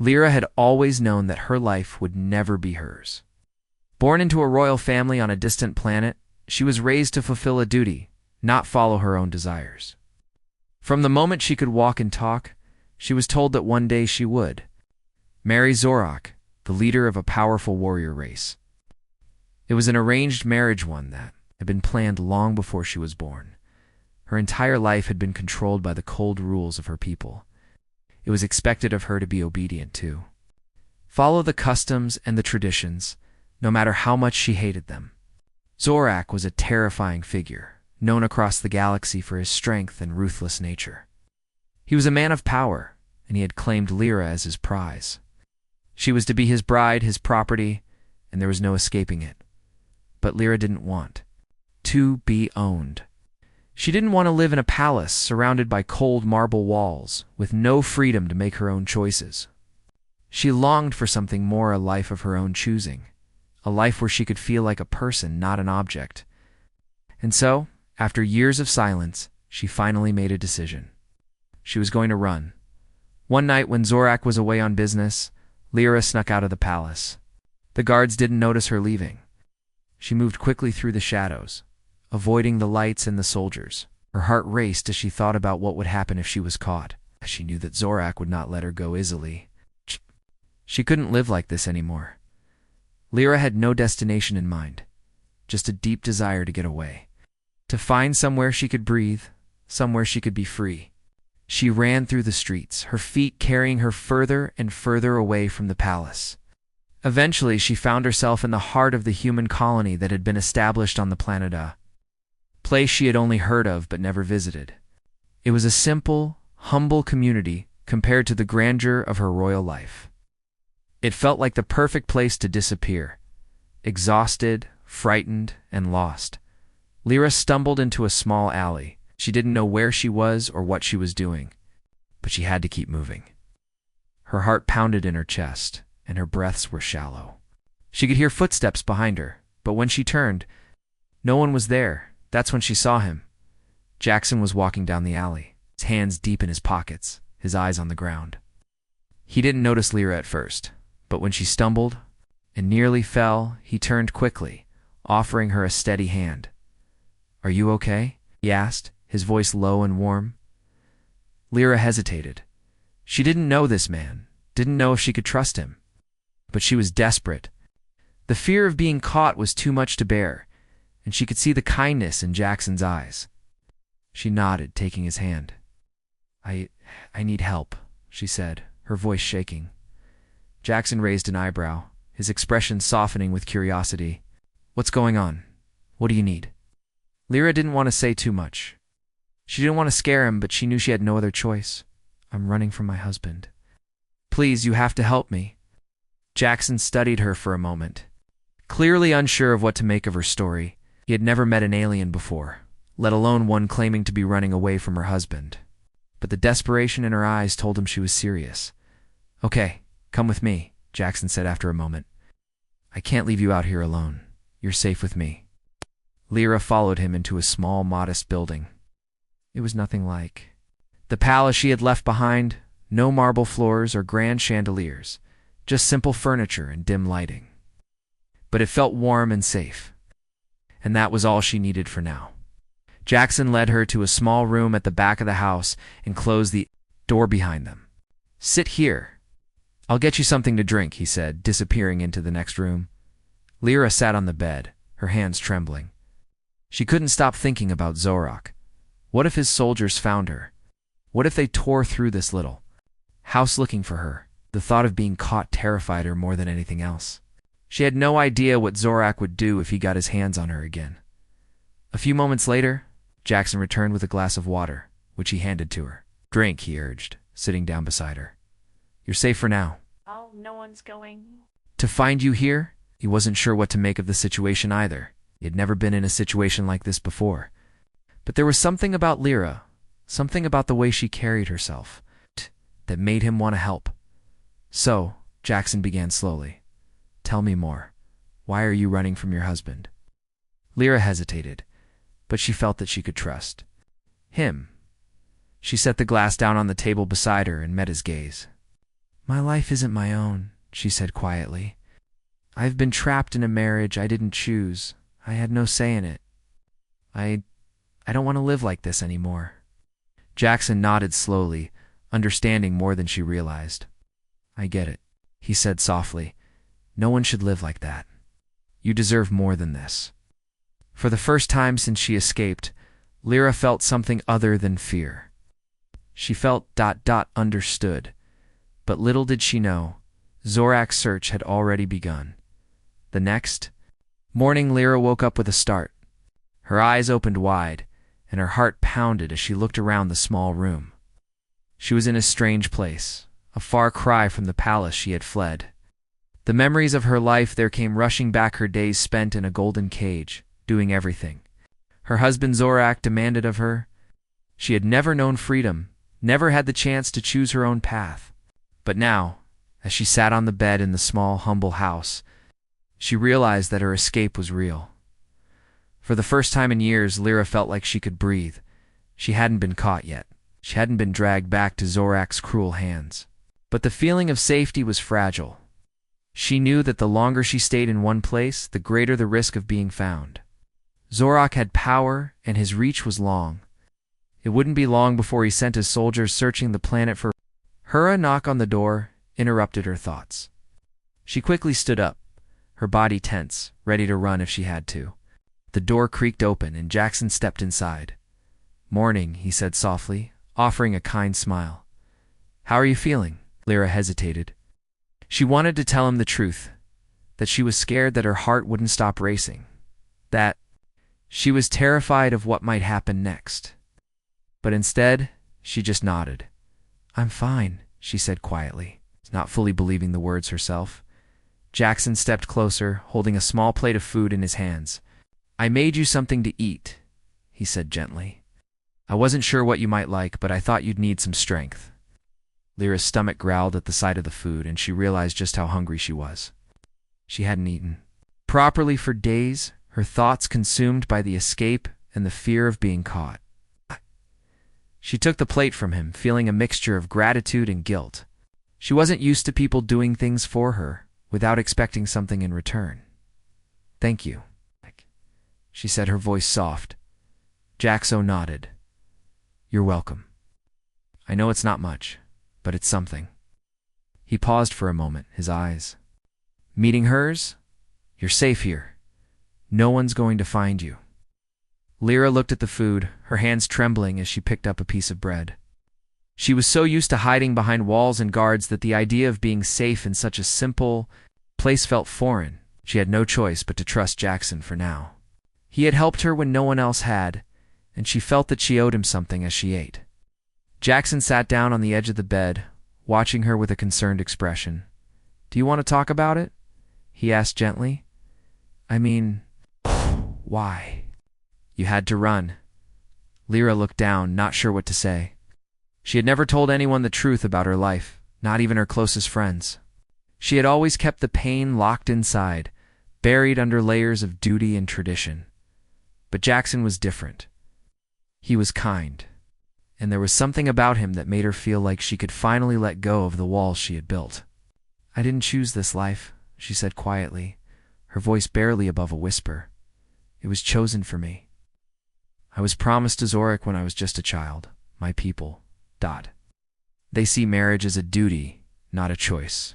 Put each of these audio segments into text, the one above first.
Lyra had always known that her life would never be hers. Born into a royal family on a distant planet, she was raised to fulfill a duty, not follow her own desires. From the moment she could walk and talk, she was told that one day she would marry Zorak, the leader of a powerful warrior race. It was an arranged marriage, one that had been planned long before she was born. Her entire life had been controlled by the cold rules of her people. It was expected of her to be obedient too. Follow the customs and the traditions, no matter how much she hated them. Zorak was a terrifying figure, known across the galaxy for his strength and ruthless nature. He was a man of power, and he had claimed Lyra as his prize. She was to be his bride, his property, and there was no escaping it. But Lyra didn't want to be owned. She didn't want to live in a palace surrounded by cold marble walls, with no freedom to make her own choices. She longed for something more, a life of her own choosing, a life where she could feel like a person, not an object. And so, after years of silence, she finally made a decision. She was going to run. One night when Zorak was away on business, Lyra snuck out of the palace. The guards didn't notice her leaving. She moved quickly through the shadows, avoiding the lights and the soldiers. Her heart raced as she thought about what would happen if she was caught. She knew that Zorak would not let her go easily. She couldn't live like this anymore. Lyra had no destination in mind, just a deep desire to get away, to find somewhere she could breathe, somewhere she could be free. She ran through the streets, her feet carrying her further and further away from the palace. Eventually, she found herself in the heart of the human colony that had been established on the planet A place she had only heard of but never visited. It was a simple, humble community compared to the grandeur of her royal life. It felt like the perfect place to disappear. Exhausted, frightened, and lost, Lyra stumbled into a small alley. She didn't know where she was or what she was doing, but she had to keep moving. Her heart pounded in her chest, and her breaths were shallow. She could hear footsteps behind her, but when she turned, no one was there. That's when she saw him. Jackson was walking down the alley, his hands deep in his pockets, his eyes on the ground. He didn't notice Lyra at first, but when she stumbled and nearly fell, he turned quickly, offering her a steady hand. "Are you okay?" he asked, his voice low and warm. Lyra hesitated. She didn't know this man, didn't know if she could trust him. But she was desperate. The fear of being caught was too much to bear, and she could see the kindness in Jackson's eyes. She nodded, taking his hand. I need help," she said, her voice shaking. Jackson raised an eyebrow, his expression softening with curiosity. "What's going on? What do you need?" Lyra didn't want to say too much. She didn't want to scare him, but she knew she had no other choice. "I'm running from my husband. Please, you have to help me." Jackson studied her for a moment, clearly unsure of what to make of her story. He had never met an alien before, let alone one claiming to be running away from her husband. But the desperation in her eyes told him she was serious. "Okay, come with me," Jackson said after a moment. "I can't leave you out here alone. You're safe with me." Lyra followed him into a small, modest building. It was nothing like the palace she had left behind. No marble floors or grand chandeliers, just simple furniture and dim lighting. But it felt warm and safe, and that was all she needed for now. Jackson led her to a small room at the back of the house and closed the door behind them. "Sit here. I'll get you something to drink," he said, disappearing into the next room. Lyra sat on the bed, her hands trembling. She couldn't stop thinking about Zorak. What if his soldiers found her? What if they tore through this little house looking for her? The thought of being caught terrified her more than anything else. She had no idea what Zorak would do if he got his hands on her again. A few moments later, Jackson returned with a glass of water, which he handed to her. "Drink," he urged, sitting down beside her. "You're safe for now." "Oh, no one's going to find you here?" He wasn't sure what to make of the situation either. He had never been in a situation like this before. But there was something about Lyra, something about the way she carried herself, that made him want to help. "So," Jackson began slowly, "tell me more. Why are you running from your husband?" Lyra hesitated, but she felt that she could trust him. She set the glass down on the table beside her and met his gaze. My life isn't my own, she said quietly. I've been trapped in a marriage I didn't choose. I had no say in it. I don't want to live like this anymore. Jackson nodded slowly, understanding more than she realized. I get it, he said softly. No one should live like that. You deserve more than this. For the first time since she escaped, Lyra felt something other than fear. She felt understood. But little did she know, Zorak's search had already begun. The next morning, Lyra woke up with a start. Her eyes opened wide, and her heart pounded as she looked around the small room. She was in a strange place, a far cry from the palace she had fled. The memories of her life there came rushing back, her days spent in a golden cage, doing everything her husband Zorak demanded of her. She had never known freedom, never had the chance to choose her own path. But now, as she sat on the bed in the small, humble house, she realized that her escape was real. For the first time in years, Lyra felt like she could breathe. She hadn't been caught yet. She hadn't been dragged back to Zorak's cruel hands. But the feeling of safety was fragile. She knew that the longer she stayed in one place, the greater the risk of being found. Zorak had power, and his reach was long. It wouldn't be long before he sent his soldiers searching the planet for her. A knock on the door interrupted her thoughts. She quickly stood up, her body tense, ready to run if she had to. The door creaked open, and Jackson stepped inside. Morning, he said softly, offering a kind smile. How are you feeling? Lyra hesitated. She wanted to tell him the truth, that she was scared that her heart wouldn't stop racing, that she was terrified of what might happen next. But instead, she just nodded. I'm fine, she said quietly, not fully believing the words herself. Jackson stepped closer, holding a small plate of food in his hands. I made you something to eat, he said gently. I wasn't sure what you might like, but I thought you'd need some strength. Lyra's stomach growled at the sight of the food, and she realized just how hungry she was. She hadn't eaten properly for days, her thoughts consumed by the escape and the fear of being caught. She took the plate from him, feeling a mixture of gratitude and guilt. She wasn't used to people doing things for her without expecting something in return. Thank you, she said, her voice soft. Jaxo nodded. You're welcome. I know it's not much, but it's something. He paused for a moment, his eyes meeting hers. You're safe here. No one's going to find you. Lyra looked at the food, her hands trembling as she picked up a piece of bread. She was so used to hiding behind walls and guards that the idea of being safe in such a simple place felt foreign. She had no choice but to trust Jackson for now. He had helped her when no one else had, and she felt that she owed him something as she ate. Jackson sat down on the edge of the bed, watching her with a concerned expression. Do you want to talk about it? He asked gently. I mean, why? You had to run. Lyra looked down, not sure what to say. She had never told anyone the truth about her life, not even her closest friends. She had always kept the pain locked inside, buried under layers of duty and tradition. But Jackson was different. He was kind, and there was something about him that made her feel like she could finally let go of the walls she had built. I didn't choose this life, she said quietly, her voice barely above a whisper. It was chosen for me. I was promised to Zorak when I was just a child, my people. They see marriage as a duty, not a choice.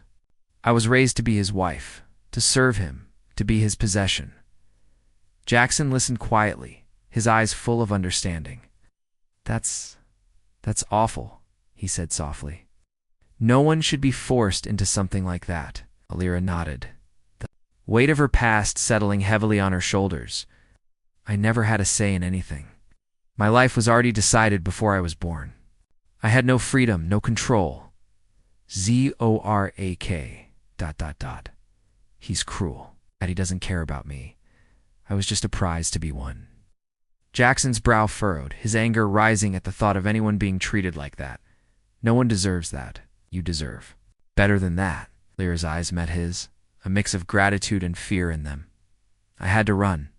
I was raised to be his wife, to serve him, to be his possession. Jackson listened quietly, his eyes full of understanding. That's awful, he said softly. No one should be forced into something like that. Lyra nodded, the weight of her past settling heavily on her shoulders. I never had a say in anything. My life was already decided before I was born. I had no freedom, no control. Zorak ... He's cruel, and he doesn't care about me. I was just a prize to be won. Jackson's brow furrowed, his anger rising at the thought of anyone being treated like that. No one deserves that. You deserve better than that. Lyra's eyes met his, a mix of gratitude and fear in them. I had to run.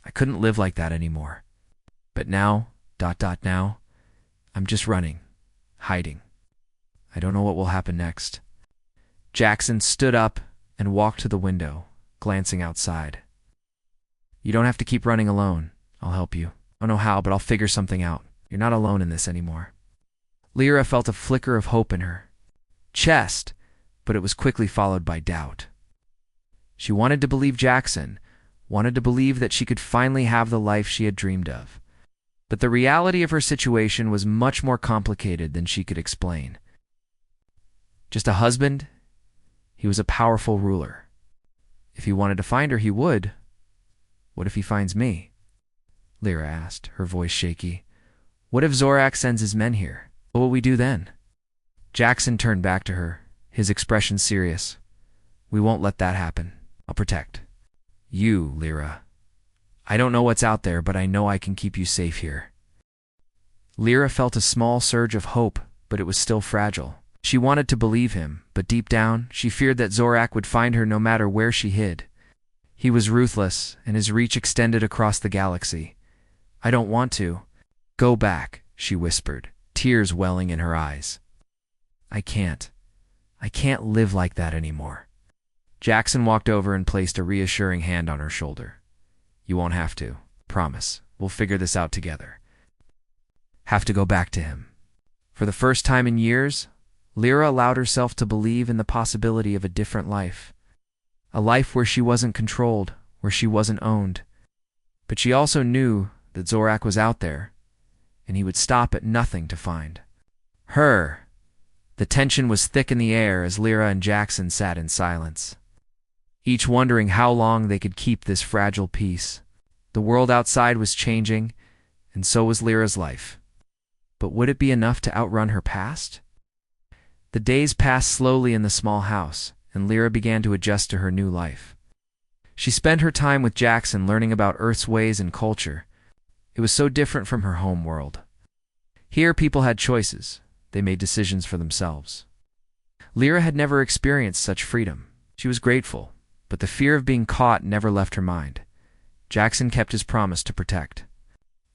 I couldn't live like that anymore. But now, now, I'm just running, hiding. I don't know what will happen next. Jackson stood up and walked to the window, glancing outside. You don't have to keep running alone. I'll help you. I don't know how, but I'll figure something out. You're not alone in this anymore. Lyra felt a flicker of hope in her chest, but it was quickly followed by doubt. She wanted to believe Jackson, wanted to believe that she could finally have the life she had dreamed of. But the reality of her situation was much more complicated than she could explain. Just a husband? He was a powerful ruler. If he wanted to find her, he would. What if he finds me? Lyra asked, her voice shaky. What if Zorak sends his men here? What will we do then? Jackson turned back to her, his expression serious. We won't let that happen. I'll protect you, Lyra. I don't know what's out there, but I know I can keep you safe here. Lyra felt a small surge of hope, but it was still fragile. She wanted to believe him, but deep down, she feared that Zorak would find her no matter where she hid. He was ruthless, and his reach extended across the galaxy. I don't want to. Go back, she whispered, tears welling in her eyes. I can't live like that anymore. Jackson walked over and placed a reassuring hand on her shoulder. You won't have to. Promise. We'll figure this out together. Have to go back to him. For the first time in years, Lyra allowed herself to believe in the possibility of a different life. A life where she wasn't controlled, where she wasn't owned. But she also knew that Zorak was out there, and he would stop at nothing to find her. The tension was thick in the air as Lyra and Jackson sat in silence, each wondering how long they could keep this fragile peace. The world outside was changing, and so was Lyra's life. But would it be enough to outrun her past? The days passed slowly in the small house, and Lyra began to adjust to her new life. She spent her time with Jackson learning about Earth's ways and culture. It was so different from her home world. Here people had choices. They made decisions for themselves. Lyra had never experienced such freedom. She was grateful, but the fear of being caught never left her mind. Jackson kept his promise to protect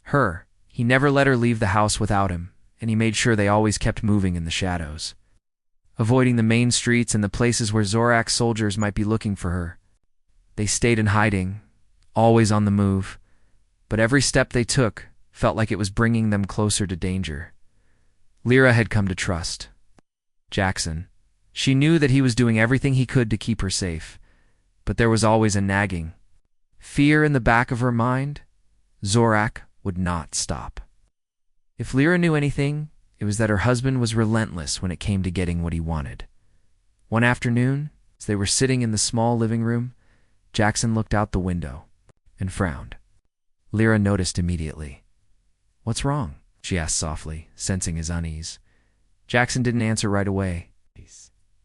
her. He never let her leave the house without him, and he made sure they always kept moving in the shadows, avoiding the main streets and the places where Zorak's soldiers might be looking for her. They stayed in hiding, always on the move, but every step they took felt like it was bringing them closer to danger. Lyra had come to trust Jackson. She knew that he was doing everything he could to keep her safe, but there was always a nagging fear in the back of her mind. Zorak would not stop. If Lyra knew anything, it was that her husband was relentless when it came to getting what he wanted. One afternoon, as they were sitting in the small living room, Jackson looked out the window and frowned. Lyra noticed immediately. What's wrong? She asked softly, sensing his unease. Jackson didn't answer right away.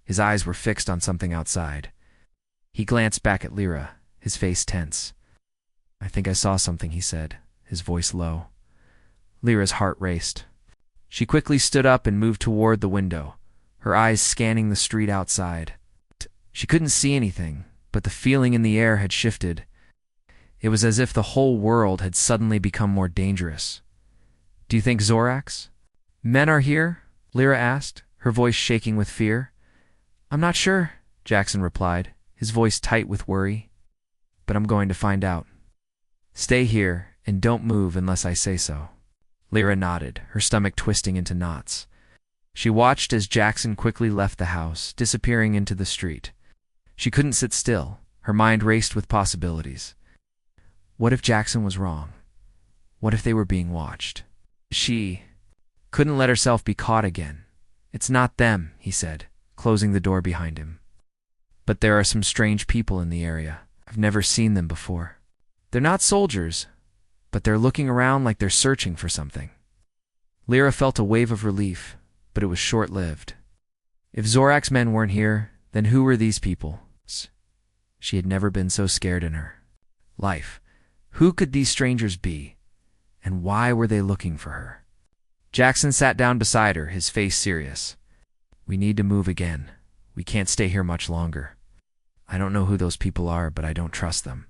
His eyes were fixed on something outside. He glanced back at Lyra, his face tense. I think I saw something, he said, his voice low. Lyra's heart raced. She quickly stood up and moved toward the window, her eyes scanning the street outside. She couldn't see anything, but the feeling in the air had shifted. It was as if the whole world had suddenly become more dangerous. Do you think Zorak's men are here? Lyra asked, her voice shaking with fear. I'm not sure, Jackson replied, his voice tight with worry. But I'm going to find out. Stay here and don't move unless I say so. Lyra nodded, her stomach twisting into knots. She watched as Jackson quickly left the house, disappearing into the street. She couldn't sit still. Her mind raced with possibilities. What if Jackson was wrong? What if they were being watched? She couldn't let herself be caught again. It's not them, he said, closing the door behind him. But there are some strange people in the area. I've never seen them before. They're not soldiers, but they're looking around like they're searching for something. Lyra felt a wave of relief, but it was short-lived. If Zorak's men weren't here, then who were these people? She had never been so scared in her life. Who could these strangers be, and why were they looking for her? Jackson sat down beside her, his face serious. We need to move again. We can't stay here much longer. I don't know who those people are, but I don't trust them.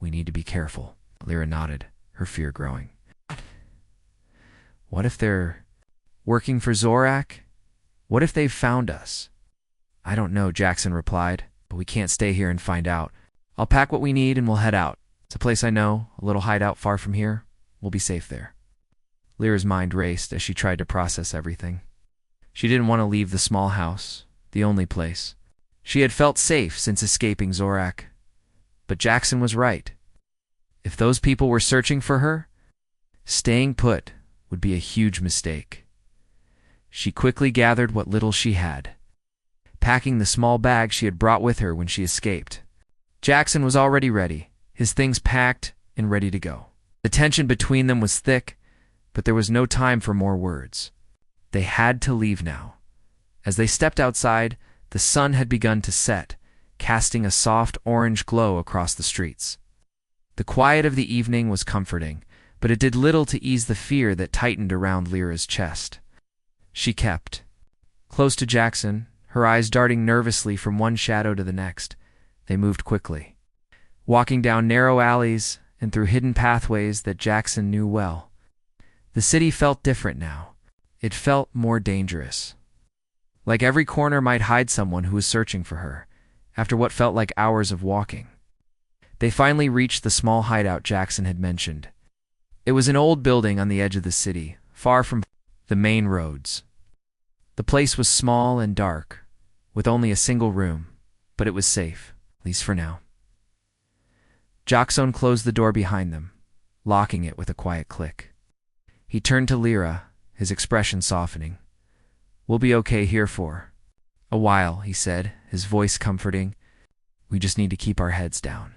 We need to be careful. Lyra nodded, her fear growing. What if they're working for Zorak? What if they've found us? I don't know, Jackson replied, but we can't stay here and find out. I'll pack what we need and we'll head out. It's a place I know, a little hideout far from here. We'll be safe there. Lyra's mind raced as she tried to process everything. She didn't want to leave the small house, the only place. She had felt safe since escaping Zorak. But Jackson was right. If those people were searching for her, staying put would be a huge mistake. She quickly gathered what little she had, packing the small bag she had brought with her when she escaped. Jackson was already ready, his things packed and ready to go. The tension between them was thick, but there was no time for more words. They had to leave now. As they stepped outside, the sun had begun to set, casting a soft orange glow across the streets. The quiet of the evening was comforting, but it did little to ease the fear that tightened around Lyra's chest. She kept close to Jackson, her eyes darting nervously from one shadow to the next. They moved quickly, walking down narrow alleys and through hidden pathways that Jackson knew well. The city felt different now. It felt more dangerous. Like every corner might hide someone who was searching for her, after what felt like hours of walking. They finally reached the small hideout Jackson had mentioned. It was an old building on the edge of the city, far from the main roads. The place was small and dark, with only a single room, but it was safe, at least for now. Jackson closed the door behind them, locking it with a quiet click. He turned to Lyra, his expression softening. "We'll be okay here for a while," he said, his voice comforting. "We just need to keep our heads down."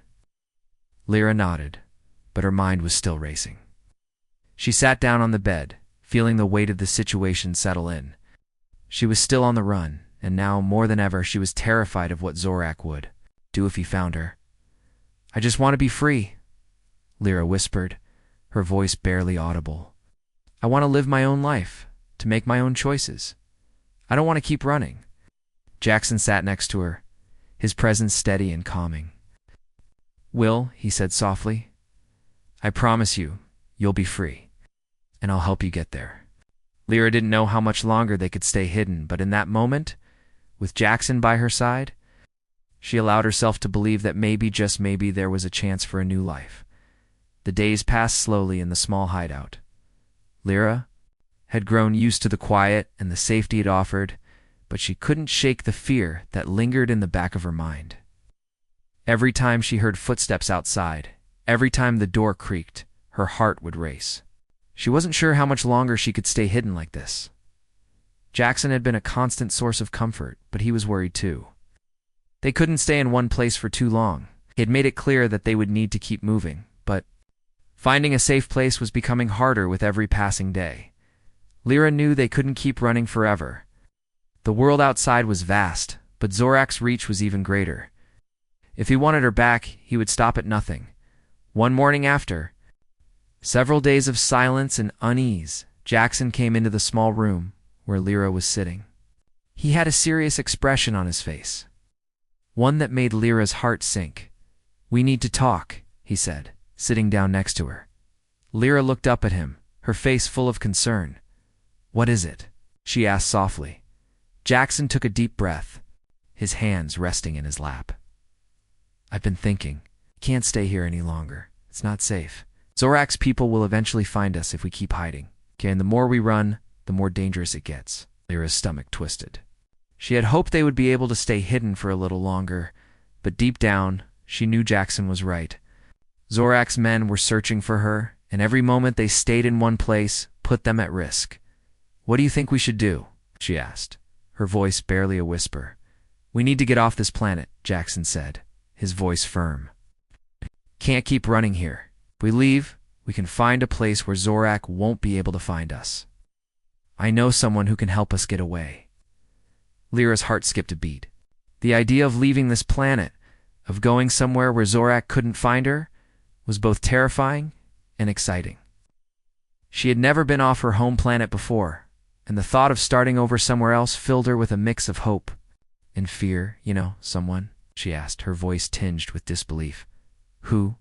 Lyra nodded, but her mind was still racing. She sat down on the bed, feeling the weight of the situation settle in. She was still on the run, and now, more than ever, she was terrified of what Zorak would do if he found her. "I just want to be free," Lyra whispered, her voice barely audible. "I want to live my own life, to make my own choices. I don't want to keep running." Jackson sat next to her, his presence steady and calming. "Will," he said softly, "I promise you, you'll be free, and I'll help you get there." Lyra didn't know how much longer they could stay hidden, but in that moment, with Jackson by her side, she allowed herself to believe that maybe, just maybe, there was a chance for a new life. The days passed slowly in the small hideout. Lyra had grown used to the quiet and the safety it offered, but she couldn't shake the fear that lingered in the back of her mind. Every time she heard footsteps outside, every time the door creaked, her heart would race. She wasn't sure how much longer she could stay hidden like this. Jackson had been a constant source of comfort, but he was worried too. They couldn't stay in one place for too long. He had made it clear that they would need to keep moving, but finding a safe place was becoming harder with every passing day. Lyra knew they couldn't keep running forever. The world outside was vast, but Zorak's reach was even greater. If he wanted her back, he would stop at nothing. One morning after several days of silence and unease, Jackson came into the small room where Lyra was sitting. He had a serious expression on his face, one that made Lyra's heart sink. "We need to talk," he said, sitting down next to her. Lyra looked up at him, her face full of concern. "What is it?" she asked softly. Jackson took a deep breath, his hands resting in his lap. "I've been thinking. Can't stay here any longer. It's not safe. Zorak's people will eventually find us if we keep hiding. Okay, and the more we run, the more dangerous it gets." Lyra's stomach twisted. She had hoped they would be able to stay hidden for a little longer, but deep down, she knew Jackson was right. Zorak's men were searching for her, and every moment they stayed in one place put them at risk. "What do you think we should do?" she asked, her voice barely a whisper. "We need to get off this planet," Jackson said, his voice firm. "Can't keep running here. If we leave, we can find a place where Zorak won't be able to find us. I know someone who can help us get away." Lyra's heart skipped a beat. The idea of leaving this planet, of going somewhere where Zorak couldn't find her, was both terrifying and exciting. She had never been off her home planet before, and the thought of starting over somewhere else filled her with a mix of hope and fear. "You know, someone?" she asked, her voice tinged with disbelief. "Who?"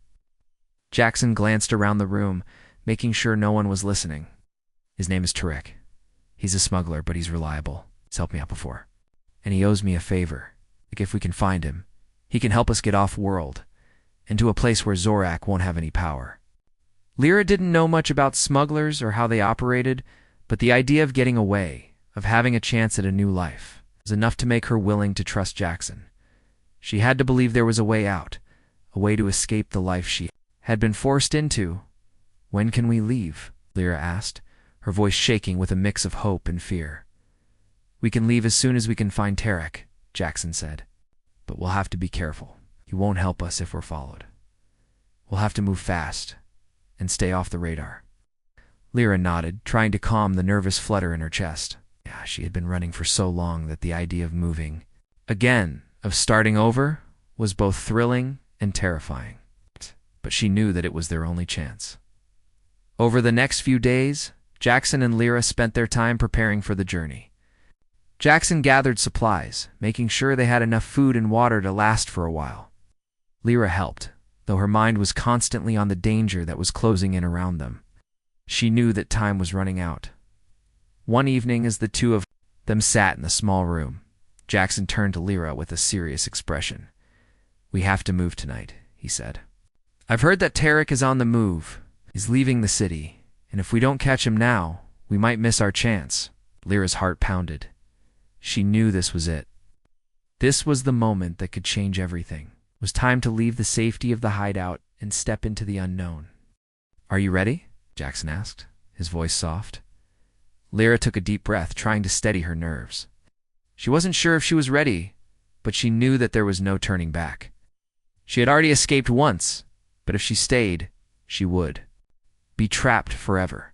Jackson glanced around the room, making sure no one was listening. "His name is Tarek. He's a smuggler, but he's reliable. He's helped me out before. and he owes me a favor. Like if we can find him, he can help us get off-world, and to a place where Zorak won't have any power. Lyra didn't know much about smugglers or how they operated, but the idea of getting away, of having a chance at a new life, was enough to make her willing to trust Jackson. She had to believe there was a way out, a way to escape the life she had been forced into. "When can we leave?" Lyra asked, her voice shaking with a mix of hope and fear. "We can leave as soon as we can find Tarek," Jackson said. "But we'll have to be careful. He won't help us if we're followed. We'll have to move fast and stay off the radar." Lyra nodded, trying to calm the nervous flutter in her chest. Yeah, she had been running for so long that the idea of moving again, of starting over, was both thrilling and terrifying. But she knew that it was their only chance. Over the next few days, Jackson and Lyra spent their time preparing for the journey. Jackson gathered supplies, making sure they had enough food and water to last for a while. Lyra helped, though her mind was constantly on the danger that was closing in around them. She knew that time was running out. One evening, as the two of them sat in the small room, Jackson turned to Lyra with a serious expression. "We have to move tonight," he said. "I've heard that Tarek is on the move. He's leaving the city, and if we don't catch him now, we might miss our chance." Lyra's heart pounded. She knew this was it. This was the moment that could change everything. It was time to leave the safety of the hideout and step into the unknown. "Are you ready?" Jackson asked, his voice soft. Lyra took a deep breath, trying to steady her nerves. She wasn't sure if she was ready, but she knew that there was no turning back. She had already escaped once, but if she stayed, she would be trapped forever.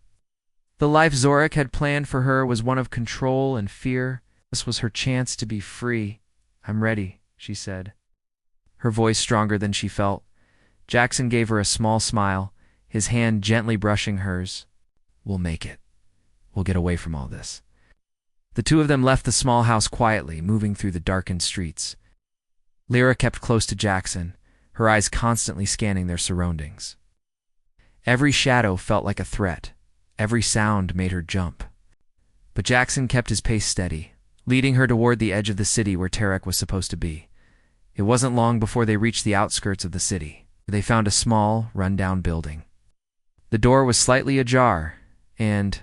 The life Zorak had planned for her was one of control and fear. This was her chance to be free. "I'm ready," she said, her voice stronger than she felt. Jackson gave her a small smile, his hand gently brushing hers. "We'll make it. We'll get away from all this." The two of them left the small house quietly, moving through the darkened streets. Lyra kept close to Jackson, her eyes constantly scanning their surroundings. Every shadow felt like a threat. Every sound made her jump. But Jackson kept his pace steady, leading her toward the edge of the city where Tarek was supposed to be. It wasn't long before they reached the outskirts of the city. They found a small, run-down building. The door was slightly ajar, and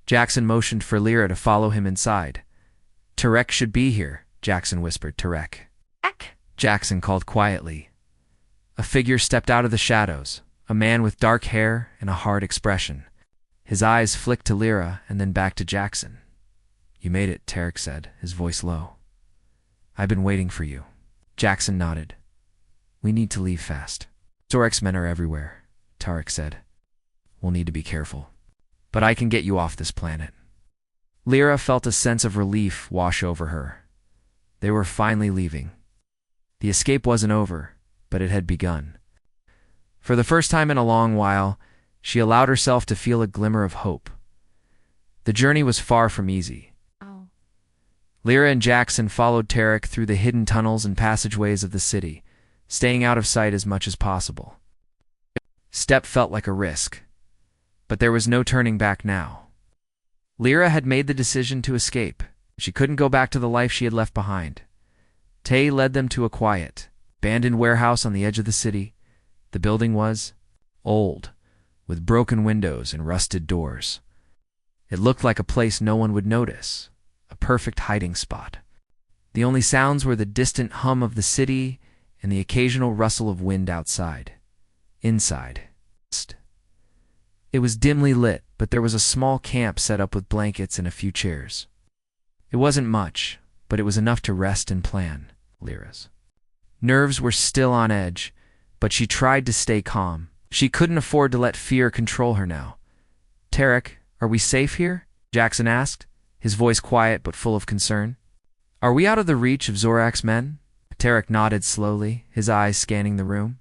Jackson motioned for Lyra to follow him inside. "Tarek should be here," Jackson whispered. "Tarek." Ek. Jackson called quietly. A figure stepped out of the shadows, a man with dark hair and a hard expression. His eyes flicked to Lyra and then back to Jackson. "You made it," Tarek said, his voice low. "I've been waiting for you." Jackson nodded. "We need to leave fast. Zorak's men are everywhere," Tarek said. "We'll need to be careful. But I can get you off this planet." Lyra felt a sense of relief wash over her. They were finally leaving. The escape wasn't over, but it had begun. For the first time in a long while, she allowed herself to feel a glimmer of hope. The journey was far from easy. Oh. Lyra and Jackson followed Tarek through the hidden tunnels and passageways of the city, staying out of sight as much as possible. Step felt like a risk, but there was no turning back now. Lyra had made the decision to escape. She couldn't go back to the life she had left behind. Tay led them to a quiet, abandoned warehouse on the edge of the city. The building was old, with broken windows and rusted doors. It looked like a place no one would notice, a perfect hiding spot. The only sounds were the distant hum of the city and the occasional rustle of wind outside. Inside, it was dimly lit, but there was a small camp set up with blankets and a few chairs. It wasn't much, but it was enough to rest and plan. Lyra's nerves were still on edge, but she tried to stay calm. She couldn't afford to let fear control her now. "Tarek, are we safe here?" Jackson asked, his voice quiet but full of concern. "Are we out of the reach of Zorak's men?" Tarek nodded slowly, his eyes scanning the room.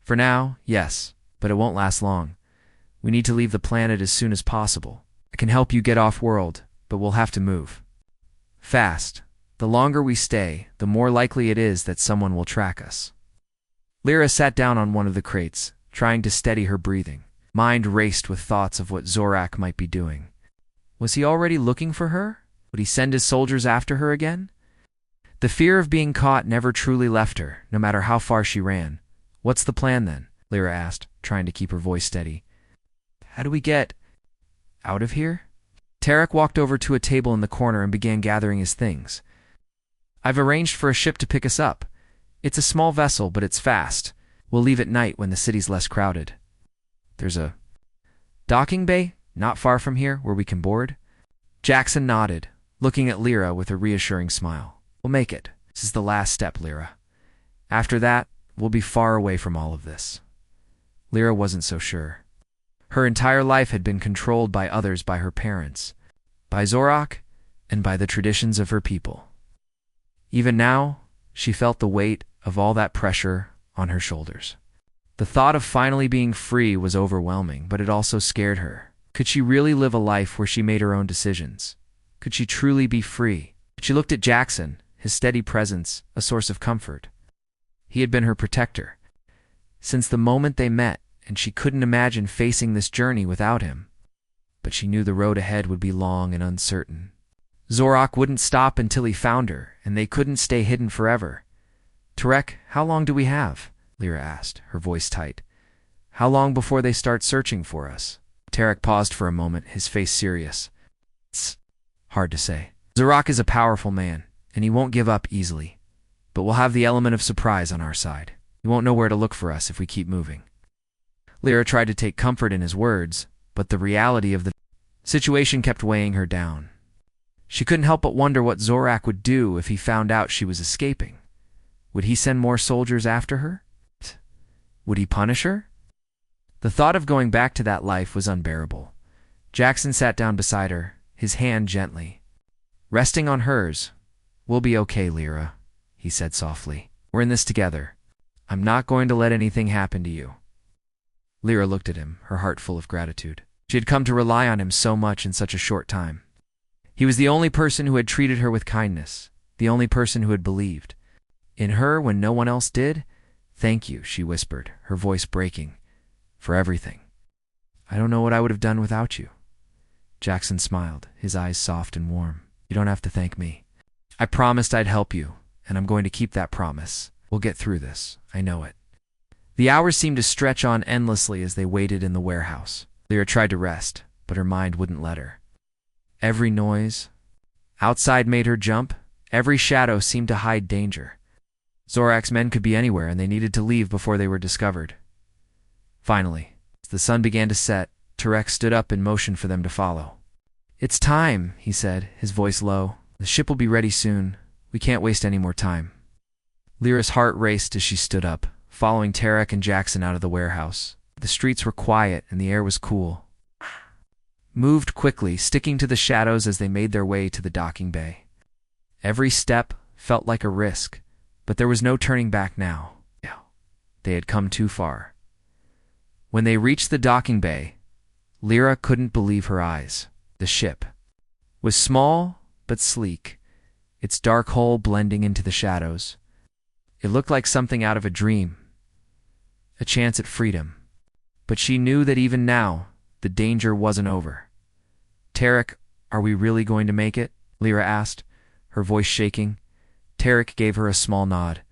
"For now, yes, but it won't last long. We need to leave the planet as soon as possible. I can help you get off-world, but we'll have to move fast. The longer we stay, the more likely it is that someone will track us." Lyra sat down on one of the crates, trying to steady her breathing. Mind raced with thoughts of what Zorak might be doing. Was he already looking for her? Would he send his soldiers after her again? The fear of being caught never truly left her, no matter how far she ran. "What's the plan then?" Lyra asked, trying to keep her voice steady. "How do we get out of here?" Tarek walked over to a table in the corner and began gathering his things. "I've arranged for a ship to pick us up. It's a small vessel, but it's fast. We'll leave at night when the city's less crowded. There's a docking bay not far from here where we can board." Jackson nodded, looking at Lyra with a reassuring smile. "We'll make it. This is the last step, Lyra. After that, we'll be far away from all of this." Lyra wasn't so sure. Her entire life had been controlled by others, by her parents, by Zorak, and by the traditions of her people. Even now, she felt the weight of all that pressure on her shoulders. The thought of finally being free was overwhelming, but it also scared her. Could she really live a life where she made her own decisions? Could she truly be free? She looked at Jackson, his steady presence, a source of comfort. He had been her protector since the moment they met, and she couldn't imagine facing this journey without him. But she knew the road ahead would be long and uncertain. Zorak wouldn't stop until he found her, and they couldn't stay hidden forever. "Tarek, how long do we have?" Lyra asked, her voice tight. "How long before they start searching for us?" Tarek paused for a moment, his face serious. "It's hard to say. Zorak is a powerful man, and he won't give up easily. But we'll have the element of surprise on our side. He won't know where to look for us if we keep moving." Lyra tried to take comfort in his words, but the reality of the situation kept weighing her down. She couldn't help but wonder what Zorak would do if he found out she was escaping. Would he send more soldiers after her? Would he punish her? The thought of going back to that life was unbearable. Jackson sat down beside her, his hand gently resting on hers. "We'll be okay, Lyra," he said softly. "We're in this together. I'm not going to let anything happen to you." Lyra looked at him, her heart full of gratitude. She had come to rely on him so much in such a short time. He was the only person who had treated her with kindness, the only person who had believed in her when no one else did. "Thank you," she whispered, her voice breaking, "for everything. I don't know what I would have done without you." Jackson smiled, his eyes soft and warm. "You don't have to thank me. I promised I'd help you, and I'm going to keep that promise. We'll get through this. I know it." The hours seemed to stretch on endlessly as they waited in the warehouse. Lyra tried to rest, but her mind wouldn't let her. Every noise outside made her jump. Every shadow seemed to hide danger. Zorak's men could be anywhere, and they needed to leave before they were discovered. Finally, as the sun began to set, Tarek stood up in motion for them to follow. "It's time," he said, his voice low. "The ship will be ready soon. We can't waste any more time." Lyra's heart raced as she stood up, following Tarek and Jackson out of the warehouse. The streets were quiet and the air was cool. Moved quickly, sticking to the shadows as they made their way to the docking bay. Every step felt like a risk, but there was no turning back now. They had come too far. When they reached the docking bay, Lyra couldn't believe her eyes. The ship was small but sleek, its dark hull blending into the shadows. It looked like something out of a dream, a chance at freedom. But she knew that even now, the danger wasn't over. "Tarek, are we really going to make it?" Lyra asked, her voice shaking. Tarek gave her a small nod.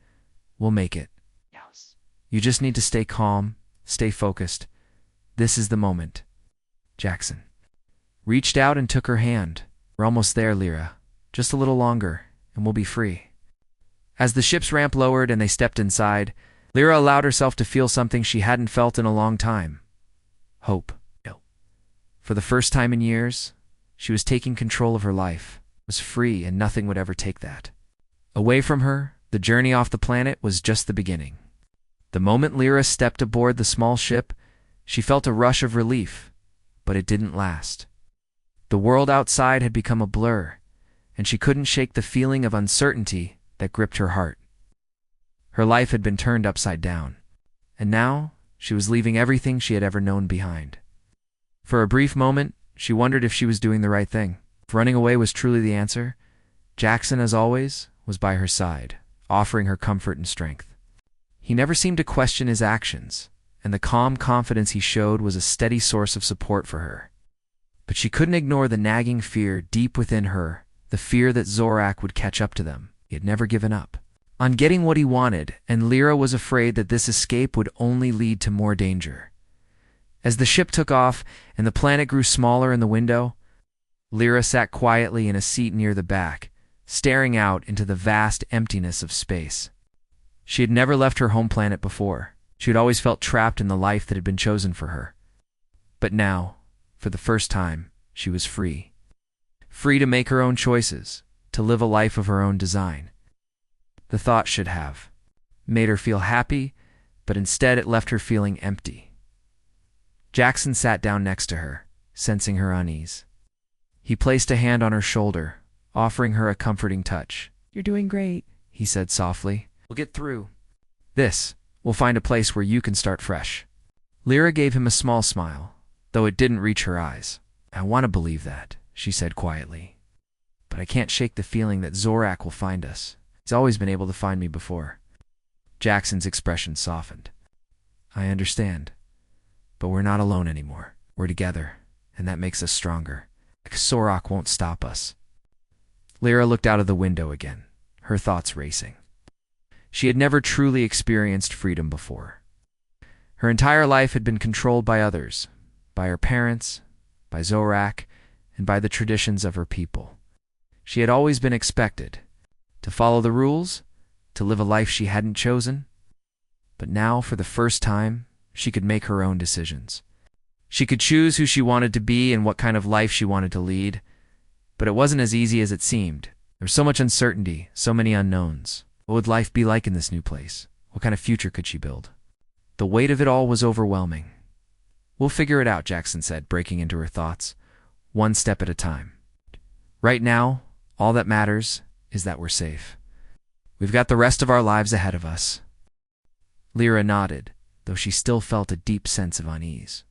"We'll make it. Yes. You just need to stay calm, stay focused. This is the moment." Jackson reached out and took her hand. "We're almost there, Lyra. Just a little longer, and we'll be free." As the ship's ramp lowered and they stepped inside, Lyra allowed herself to feel something she hadn't felt in a long time. Hope. For the first time in years, she was taking control of her life, was free, and nothing would ever take that away from her. The journey off the planet was just the beginning. The moment Lyra stepped aboard the small ship, she felt a rush of relief, but it didn't last. The world outside had become a blur, and she couldn't shake the feeling of uncertainty that gripped her heart. Her life had been turned upside down, and now she was leaving everything she had ever known behind. For a brief moment, she wondered if she was doing the right thing. If running away was truly the answer, Jackson, as always, was by her side, offering her comfort and strength. He never seemed to question his actions, and the calm confidence he showed was a steady source of support for her. But she couldn't ignore the nagging fear deep within her, the fear that Zorak would catch up to them. He had never given up on getting what he wanted, and Lyra was afraid that this escape would only lead to more danger. As the ship took off and the planet grew smaller in the window, Lyra sat quietly in a seat near the back, staring out into the vast emptiness of space. She had never left her home planet before. She had always felt trapped in the life that had been chosen for her. But now, for the first time, she was free. Free to make her own choices, to live a life of her own design. The thought should have made her feel happy, but instead it left her feeling empty. Jackson sat down next to her, sensing her unease. He placed a hand on her shoulder, offering her a comforting touch. "You're doing great," he said softly. "We'll get through this. We'll find a place where you can start fresh." Lyra gave him a small smile, though it didn't reach her eyes. "I want to believe that," she said quietly. "But I can't shake the feeling that Zorak will find us. He's always been able to find me before." Jackson's expression softened. "I understand. But we're not alone anymore. We're together, and that makes us stronger. Zorak won't stop us." Lyra looked out of the window again, her thoughts racing. She had never truly experienced freedom before. Her entire life had been controlled by others, by her parents, by Zorak, and by the traditions of her people. She had always been expected to follow the rules, to live a life she hadn't chosen. But now, for the first time, she could make her own decisions. She could choose who she wanted to be and what kind of life she wanted to lead. But it wasn't as easy as it seemed. There was so much uncertainty, so many unknowns. What would life be like in this new place? What kind of future could she build? The weight of it all was overwhelming. "We'll figure it out," Jackson said, breaking into her thoughts, "one step at a time. Right now, all that matters is that we're safe. We've got the rest of our lives ahead of us." Lyra nodded, though she still felt a deep sense of unease.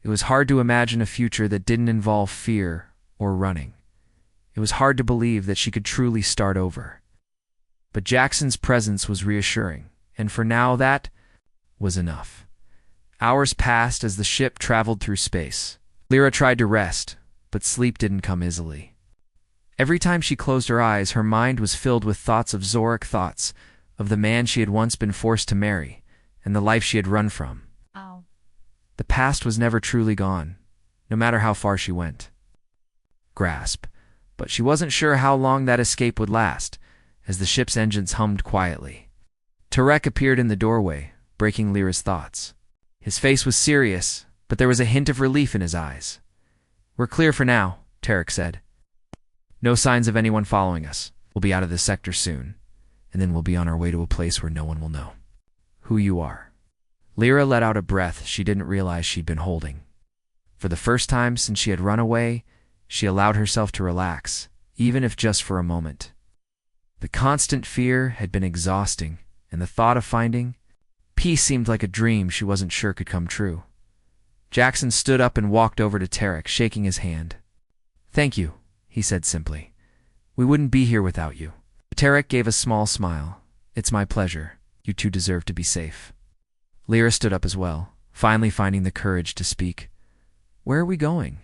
It was hard to imagine a future that didn't involve fear or running. It was hard to believe that she could truly start over. But Jackson's presence was reassuring, and for now that was enough. Hours passed as the ship traveled through space. Lyra tried to rest, but sleep didn't come easily. Every time she closed her eyes, her mind was filled with thoughts of Zorak, thoughts of the man she had once been forced to marry, and the life she had run from. Oh. The past was never truly gone, no matter how far she went. Grasp. But she wasn't sure how long that escape would last, as the ship's engines hummed quietly. Tarek appeared in the doorway, breaking Lyra's thoughts. His face was serious, but there was a hint of relief in his eyes. "We're clear for now," Tarek said. "No signs of anyone following us. We'll be out of this sector soon, and then we'll be on our way to a place where no one will know who you are." Lyra let out a breath she didn't realize she'd been holding. For the first time since she had run away, she allowed herself to relax, even if just for a moment. The constant fear had been exhausting, and the thought of finding peace seemed like a dream she wasn't sure could come true. Jackson stood up and walked over to Tarek, shaking his hand. "Thank you," he said simply. "We wouldn't be here without you." Tarek gave a small smile. "It's my pleasure. You two deserve to be safe." Lyra stood up as well, finally finding the courage to speak. "Where are we going?"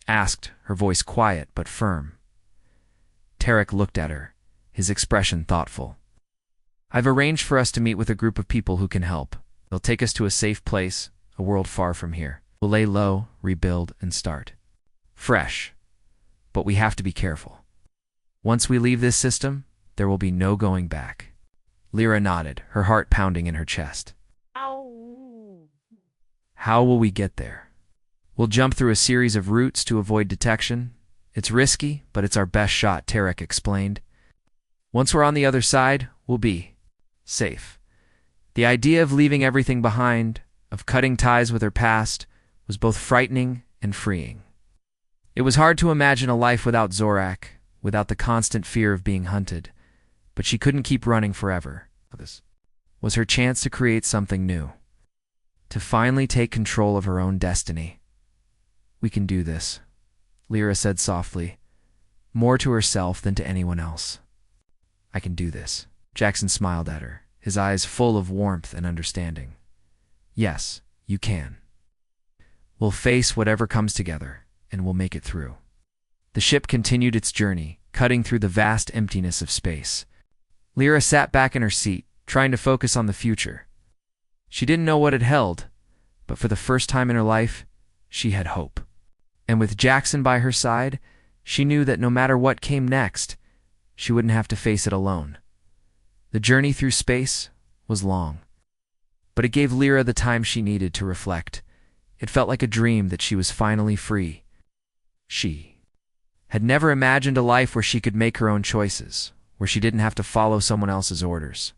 asked, her voice quiet but firm. Tarek looked at her, his expression thoughtful. "I've arranged for us to meet with a group of people who can help. They'll take us to a safe place, a world far from here. We'll lay low, rebuild, and start fresh. But we have to be careful. Once we leave this system, there will be no going back." Lyra nodded, her heart pounding in her chest. Ow. "How will we get there?" "We'll jump through a series of routes to avoid detection. It's risky, but it's our best shot," Tarek explained. "Once we're on the other side, we'll be safe." The idea of leaving everything behind, of cutting ties with her past, was both frightening and freeing. It was hard to imagine a life without Zorak, without the constant fear of being hunted, but she couldn't keep running forever. This was her chance to create something new, to finally take control of her own destiny. "We can do this," Lyra said softly, more to herself than to anyone else. "I can do this." Jackson smiled at her, his eyes full of warmth and understanding. "Yes, you can. We'll face whatever comes together, and we'll make it through." The ship continued its journey, cutting through the vast emptiness of space. Lyra sat back in her seat, trying to focus on the future. She didn't know what it held, but for the first time in her life, she had hope. And with Jackson by her side, she knew that no matter what came next, she wouldn't have to face it alone. The journey through space was long, but it gave Lyra the time she needed to reflect. It felt like a dream that she was finally free. She had never imagined a life where she could make her own choices, where she didn't have to follow someone else's orders.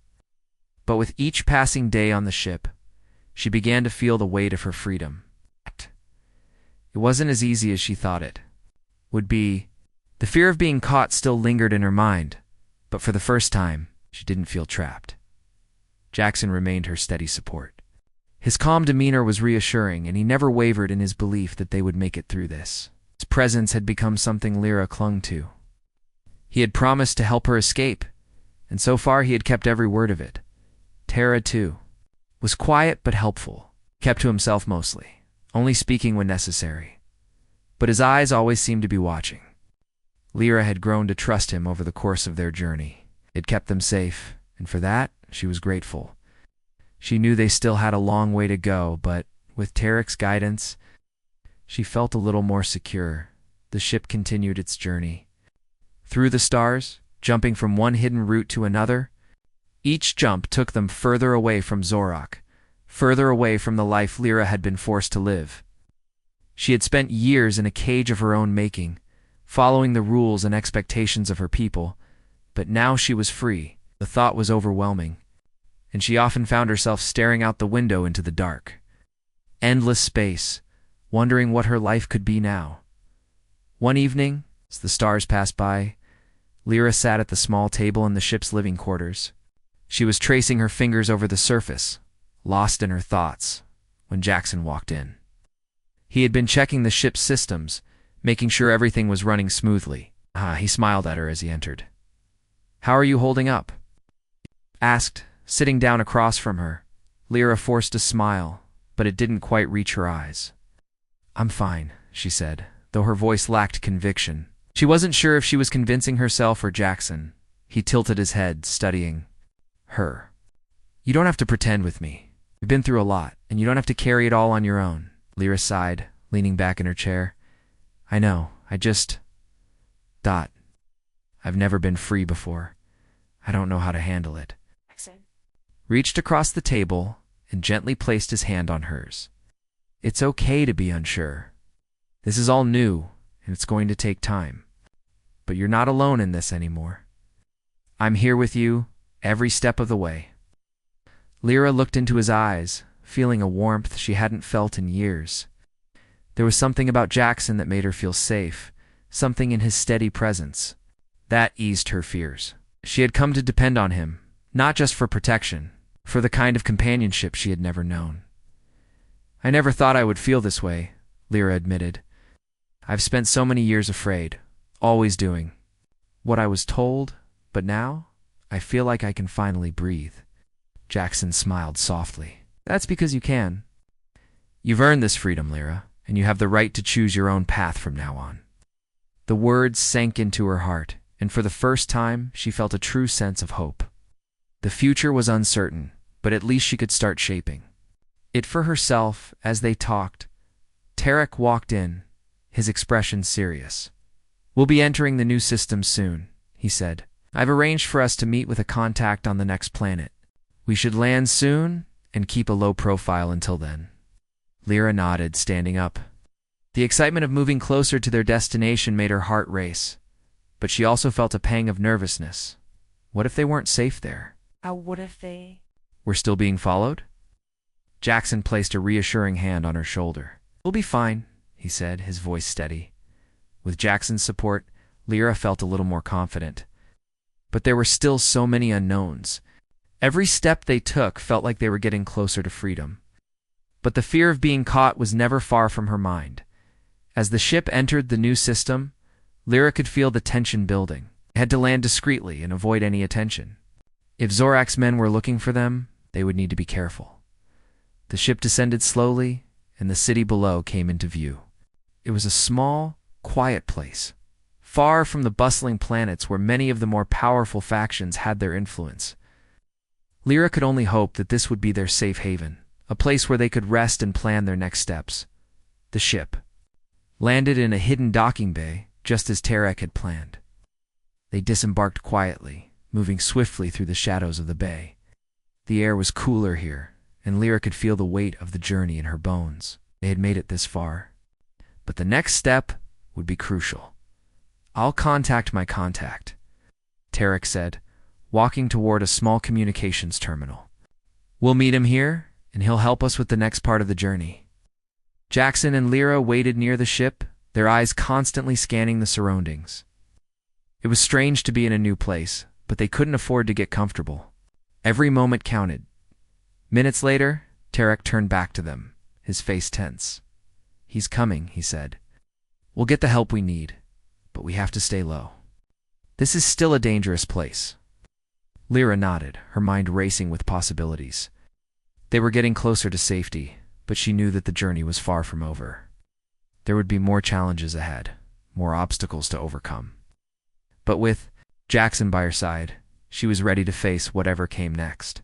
But with each passing day on the ship, she began to feel the weight of her freedom. It wasn't as easy as she thought it would be. The fear of being caught still lingered in her mind, but for the first time, she didn't feel trapped. Jackson remained her steady support. His calm demeanor was reassuring, and he never wavered in his belief that they would make it through this. His presence had become something Lyra clung to. He had promised to help her escape, and so far he had kept every word of it. Tara, too, was quiet but helpful, kept to himself mostly, only speaking when necessary. But his eyes always seemed to be watching. Lyra had grown to trust him over the course of their journey. It kept them safe, and for that, she was grateful. She knew they still had a long way to go, but with Tarek's guidance, she felt a little more secure. The ship continued its journey. Through the stars, jumping from one hidden route to another, each jump took them further away from Zorak, further away from the life Lyra had been forced to live. She had spent years in a cage of her own making, following the rules and expectations of her people, but now she was free. The thought was overwhelming, and she often found herself staring out the window into the dark. Endless space, wondering what her life could be now. One evening, as the stars passed by, Lyra sat at the small table in the ship's living quarters. She was tracing her fingers over the surface, lost in her thoughts, when Jackson walked in. He had been checking the ship's systems, making sure everything was running smoothly. He smiled at her as he entered. "How are you holding up?" asked, sitting down across from her. Lyra forced a smile, but it didn't quite reach her eyes. "I'm fine," she said, though her voice lacked conviction. She wasn't sure if she was convincing herself or Jackson. He tilted his head, studying her. "You don't have to pretend with me. You've been through a lot, and you don't have to carry it all on your own." Lyra sighed, leaning back in her chair. "I know, I just thought. I've never been free before. I don't know how to handle it." Reached across the table and gently placed his hand on hers. "It's okay to be unsure. This is all new, and it's going to take time. But you're not alone in this anymore. I'm here with you every step of the way." Lyra looked into his eyes, feeling a warmth she hadn't felt in years. There was something about Jackson that made her feel safe, something in his steady presence. That eased her fears. She had come to depend on him, not just for protection, for the kind of companionship she had never known. "I never thought I would feel this way," Lyra admitted. "I've spent so many years afraid, always doing what I was told, but now I feel like I can finally breathe." Jackson smiled softly. "That's because you can. You've earned this freedom, Lyra, and you have the right to choose your own path from now on." The words sank into her heart, and for the first time she felt a true sense of hope. The future was uncertain, but at least she could start shaping it for herself. As they talked, Tarek walked in, his expression serious. "We'll be entering the new system soon," he said. "I've arranged for us to meet with a contact on the next planet. We should land soon and keep a low profile until then." Lyra nodded, standing up. The excitement of moving closer to their destination made her heart race, but she also felt a pang of nervousness. What if they weren't safe there? What if they Were still being followed? Jackson placed a reassuring hand on her shoulder. "We'll be fine," he said, his voice steady. With Jackson's support, Lyra felt a little more confident. But there were still so many unknowns. Every step they took felt like they were getting closer to freedom. But the fear of being caught was never far from her mind. As the ship entered the new system, Lyra could feel the tension building. They had to land discreetly and avoid any attention. If Zorak's men were looking for them, they would need to be careful. The ship descended slowly, and the city below came into view. It was a small, quiet place, far from the bustling planets where many of the more powerful factions had their influence. Lyra could only hope that this would be their safe haven, a place where they could rest and plan their next steps. The ship landed in a hidden docking bay, just as Tarek had planned. They disembarked quietly, moving swiftly through the shadows of the bay. The air was cooler here, and Lyra could feel the weight of the journey in her bones. They had made it this far. But the next step would be crucial. "I'll contact my contact," Tarek said, walking toward a small communications terminal. "We'll meet him here, and he'll help us with the next part of the journey." Jackson and Lyra waited near the ship, their eyes constantly scanning the surroundings. It was strange to be in a new place, but they couldn't afford to get comfortable. Every moment counted. Minutes later, Tarek turned back to them, his face tense. "He's coming," he said. "We'll get the help we need, but we have to stay low. This is still a dangerous place." Lyra nodded, her mind racing with possibilities. They were getting closer to safety, but she knew that the journey was far from over. There would be more challenges ahead, more obstacles to overcome. But with Jackson by her side, she was ready to face whatever came next.